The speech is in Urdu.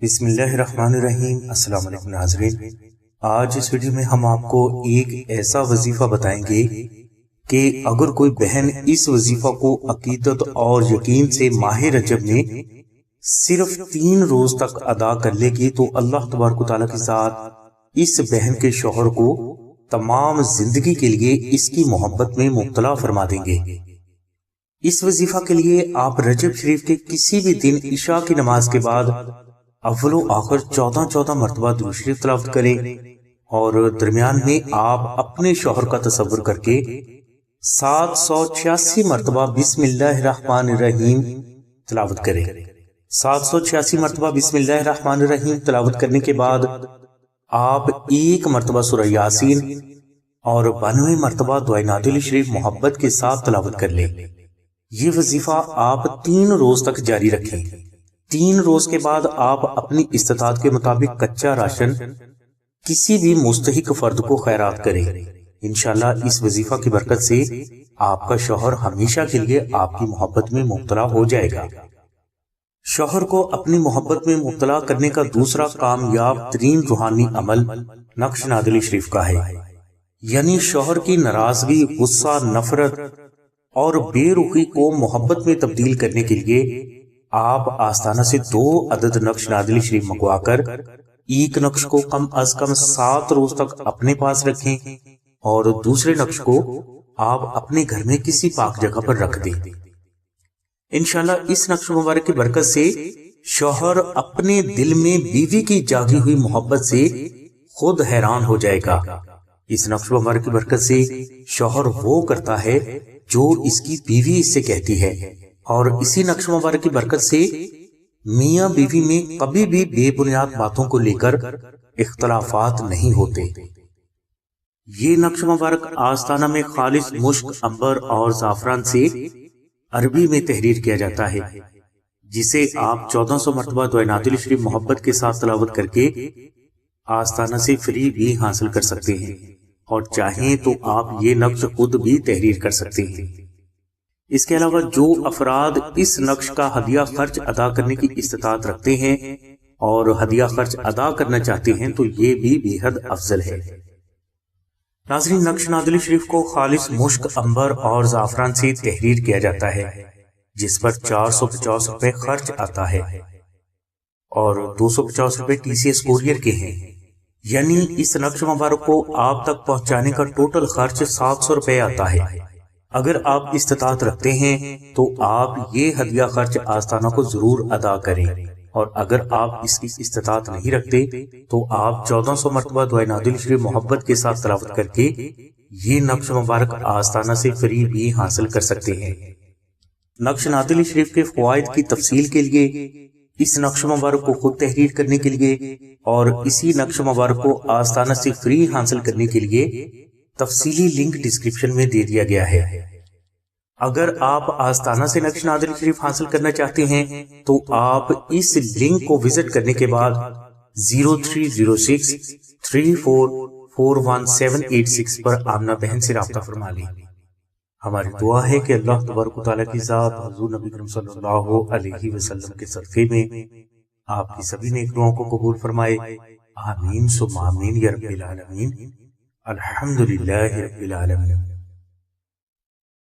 بسم اللہ الرحمن الرحیم۔ السلام علیکم ناظرین، آج اس ویڈیو میں ہم آپ کو ایک ایسا وظیفہ بتائیں گے کہ اگر کوئی بہن اس وظیفہ کو عقیدت اور یقین سے ماہ رجب میں صرف 3 روز تک ادا کر لے گی تو اللہ تبارک و تعالیٰ کے ساتھ اس بہن کے شوہر کو تمام زندگی کے لیے اس کی محبت میں مبتلا فرما دیں گے۔ اس وظیفہ کے لیے آپ رجب شریف کے کسی بھی دن عشاء کی نماز کے بعد اول و آخر 14 مرتبہ درود شریف تلاوت کریں اور درمیان میں آپ اپنے شوہر کا تصور کر کے 786 مرتبہ بسم اللہ الرحمن الرحیم تلاوت کریں۔ 786 مرتبہ بسم اللہ الرحمن الرحیم تلاوت کرنے کے بعد آپ 1 مرتبہ سورہ یاسین اور 92 مرتبہ دعائے نادل شریف محبت کے ساتھ تلاوت کر لیں۔ یہ وظیفہ آپ 3 روز تک جاری رکھیں۔ 3 روز کے بعد آپ اپنی استطاعت کے مطابق کچا راشن کسی بھی مستحق فرد کو خیرات کریں۔ انشاءاللہ اس وظیفہ کی برکت سے آپ کا شوہر ہمیشہ کے لیے آپ کی محبت میں مبتلا ہو جائے گا۔ شوہر کو اپنی محبت میں مبتلا کرنے کا دوسرا کامیاب ترین روحانی عمل نقش نادل شریف کا ہے، یعنی شوہر کی ناراضگی، غصہ، نفرت اور بے رخی کو محبت میں تبدیل کرنے کے لیے آپ آستانہ سے 2 عدد نقش نادل شریف منگوا کر ایک نقش کو کم از کم 7 روز تک اپنے پاس رکھیں اور دوسرے نقش کو آپ اپنے گھر میں کسی پاک جگہ پر رکھ دیں۔ انشاءاللہ اس نقش مبارک کی برکت سے شوہر اپنے دل میں بیوی کی جاگی ہوئی محبت سے خود حیران ہو جائے گا۔ اس نقش مبارک کی برکت سے شوہر وہ کرتا ہے جو اس کی بیوی اس سے کہتی ہے، اور اسی نقش مبارک کی برکت سے میاں بیوی میں کبھی بھی بے بنیاد باتوں کو لے کر اختلافات نہیں ہوتے۔ یہ نقش مبارک آستانہ میں خالص مشک، عنبر اور زعفران سے عربی میں تحریر کیا جاتا ہے، جسے آپ 1400 مرتبہ دعائے نادل شریف محبت کے ساتھ تلاوت کر کے آستانہ سے فری بھی حاصل کر سکتے ہیں، اور چاہیں تو آپ یہ نقش خود بھی تحریر کر سکتے ہیں۔ اس کے علاوہ جو افراد اس نقش کا ہدیہ خرچ ادا کرنے کی استطاعت رکھتے ہیں اور ہدیہ خرچ ادا کرنا چاہتے ہیں تو یہ بھی بے حد افضل ہے۔ ناظرین، نقش نادل شریف کو خالص مشک، عنبر اور زعفران سے تحریر کیا جاتا ہے، جس پر 450 روپے خرچ آتا ہے اور 250 روپے TCS کوریئر کے ہیں، یعنی اس نقش مبارک کو آپ تک پہنچانے کا ٹوٹل خرچ 700 روپے آتا ہے۔ اگر آپ استطاعت رکھتے ہیں تو آپ یہ ہدیہ خرچ آستانہ کو ضرور ادا کریں، اور اگر آپ اس کی استطاعت نہیں رکھتے تو آپ 1400 مرتبہ دعائے نادل شریف محبت کے ساتھ تلاوت کر کے یہ نقش مبارک آستانہ سے فری بھی حاصل کر سکتے ہیں۔ نقش نادل شریف کے فوائد کی تفصیل کے لیے، اس نقش مبارک کو خود تحریر کرنے کے لیے اور اسی نقش مبارک کو آستانہ سے فری حاصل کرنے کے لیے تفصیلی لنک ڈسکرپشن میں دے دیا گیا ہے۔ اگر آپ آستانہ سے نقش نادل شریف حاصل کرنا چاہتے ہیں تو آپ اس لنک کو وزٹ کرنے کے بعد 030634418786 پر آمنہ بہن سے رابطہ فرما لیں۔ ہماری دعا ہے کہ اللہ تبارک و تعالیٰ کی ذات حضور نبی کریم صلی اللہ علیہ وسلم کے صدقے میں آپ کی سبھی نیک دعاؤں کو قبول فرمائے۔ آمین ثم آمین یا رب العالمین۔ الحمدللہ رب العالمین۔